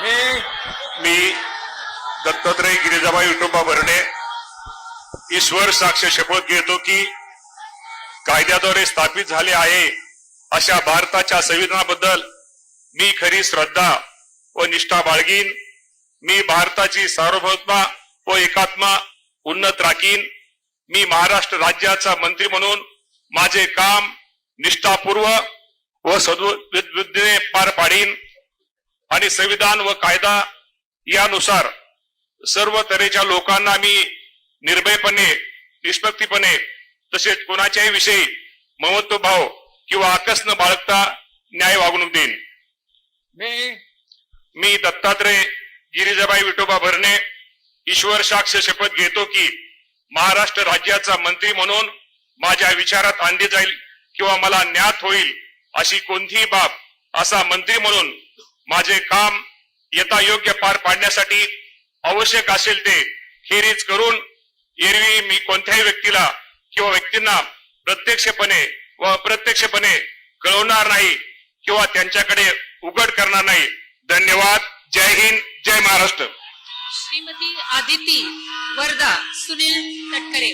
मी दत्तात्रय गिरिजाबाई विठोबा भरणे ईश्वर साक्ष शपथ घेतो की कायद्याद्वारे स्थापित झाले आहे अशा भारताच्या संविधानाबद्दल मी खरी श्रद्धा व निष्ठा बाळगीन। मी भारताची सार्वभौमता व एकात्मा उन्नत राखीन। मी महाराष्ट्र राज्याचा मंत्री म्हणून माझे काम निष्ठापूर्वक व सद्बुद्धीने पार पाडीन आणि संविधान व कायदा यानुसार सर्व तऱ्हेच्या लोकांना मी निर्भयपणे निष्पक्षपणे तसेच कोणाच्याही विषयी ममत्वभाव किंवा आकस न बाळगता न्याय वागणूक देईन। मी दत्तात्रय गिरिजाबाई विठोबा भरणे ईश्वर साक्ष शपथ घेतो की महाराष्ट्र राज्याचा मंत्री म्हणून माझ्या विचारात आणली जाईल किंवा मला ज्ञात होईल अशी कोणतीही बाब असा मंत्री म्हणून माझे काम यथायोग्य पार पाडण्यासाठी आवश्यक असेल ते खेरीज करून एरवी मी कोणत्याही व्यक्तीला किंवा व्यक्तींना प्रत्यक्षपणे व अप्रत्यक्षपणे कळवणार नाही किंवा त्यांच्याकडे उघड करणार नाही। धन्यवाद। जय हिंद, जय महाराष्ट्र। श्रीमती आदिती वर्धा सुनील तटकरे।